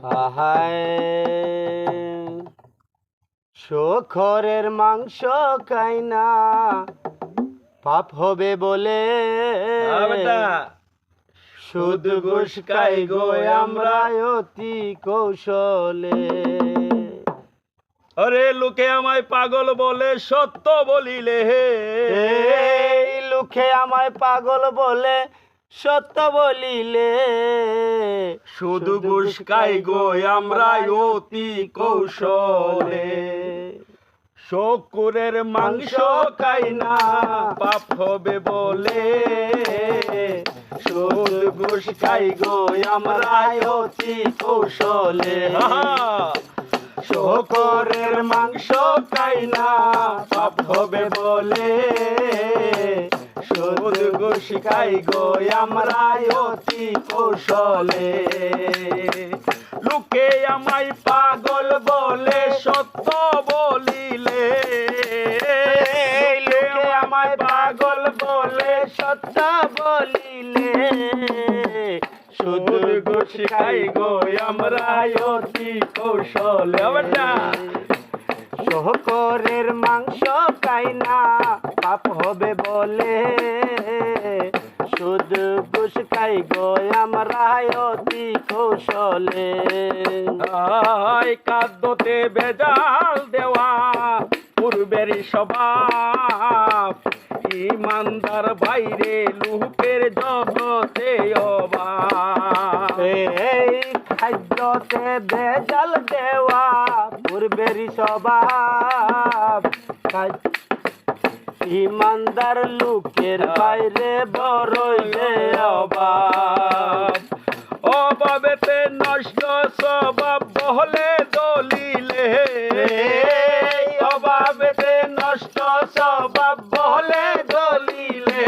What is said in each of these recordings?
আহায় শখরের মাংস খাই না পাপ হবে বলে শুধু ঘুষ খাই গো আমরা অতি কৌশলে। আরে লোকে আমায় পাগল বলে সত্য বলিলে, লোকে আমায় পাগল বলে সত্য বলিলে, শুধু ঘুষ খাই গো আমরা অতি কৌশলে। শকুরের মাংস খাই না পাপ হবে বলে, শুধু ঘুষ খাই গো আমরা অতি কৌশলে। শকুরের মাংস খাই না পাপ হবে বলে, শুধু ঘুষ খাই গো আমরা অতি কৌশলে। লোকে আমায় পাগল বলে সত্য বলিলে, লোকে আমায় পাগল বলে সত্য বলিলে, শুধু ঘুষ খাই গো আমরা অতি কৌশলে। শকুরের মাংস খাই না পাপ হবে বলে, শুধু ঘুষ খাই গো আমরা অতি কৌশলে। কাদ্যতে বেজাল দেওয়া পূর্বের স্বভাব, ইমানদার বাইরে লোকের জগতে অভাব। এই খাদ্যতে বেজাল দেওয়া পূর্বের স্বভাব, ইমানদার লোকের বাইরে বড়ই যে অভাব। অভাবেতে নষ্ট স্বভাব বহলে দলিলে, অভাবেতে নষ্ট স্বভাব বহলে দলিলে,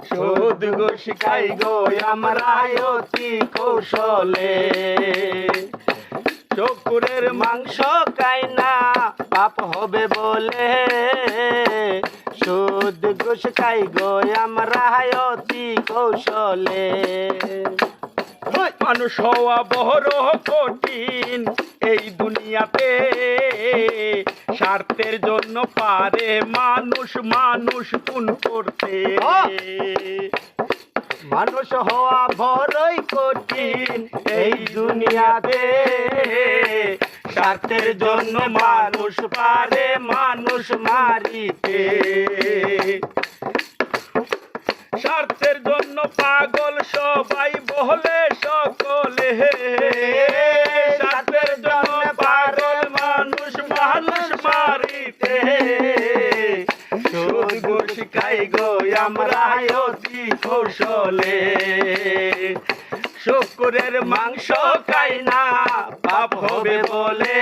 সুদ ঘুষ খাই গো আমরা অতি কৌশলে। শকুরের মাংস খাই না পাপ হবে বলে, সুদ ঘুষ খাই গো আমরা অতি কৌশলে। মানুষ হওয়া বড় কঠিন এই দুনিয়াতে, স্বার্থের জন্য পারে মানুষ মানুষ খুন করতে। মানুষ হওয়া বড়ই কঠিন এই দুনিয়াতে, স্বার্থের জন্য মানুষ পারে মানুষ মারিতে। স্বার্থের জন্য পাগল সবাই বলে সকলে, স্বার্থের জন্য পাগল মানুষ মানুষ মারিতে। সুদ ঘুষ খাই গো আমরা অতি কৌশলে। শকুরের মাংস খাই না পাপ হবে বলে,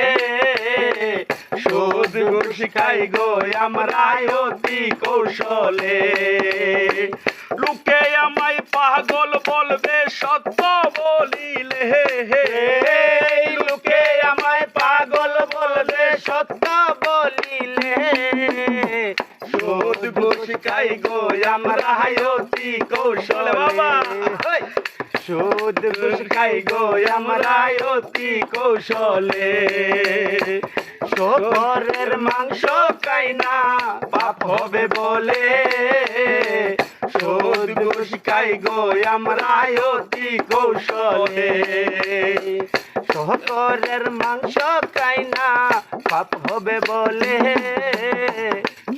সুদ ঘুষ খাই গো আমরা অতি কৌশলে। লোকে আমায় পাগল বলবে সত্য বলিলে, লোকে আমায় পাগল বলবে সত্য বলিলে, সুদ ঘুষ খাই গো আমরা অতি কৌশলে। বাবা সুদ ঘুষ খাই গো আমরা অতি কৌশলে। শকুরের মাংস খাই না পাপ হবে বলে, সুদ ঘুষ খাই গো আমরা অতি কৌশলে। শকুরের মাংস খাই না পাপ হবে বলে,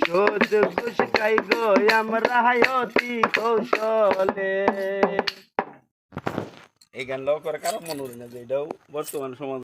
সুদ ঘুষ খাই গো আমরা অতি কৌশলে। এই গান লাও করে কারো মনে হয় না যে এটাও বর্তমান সমাজ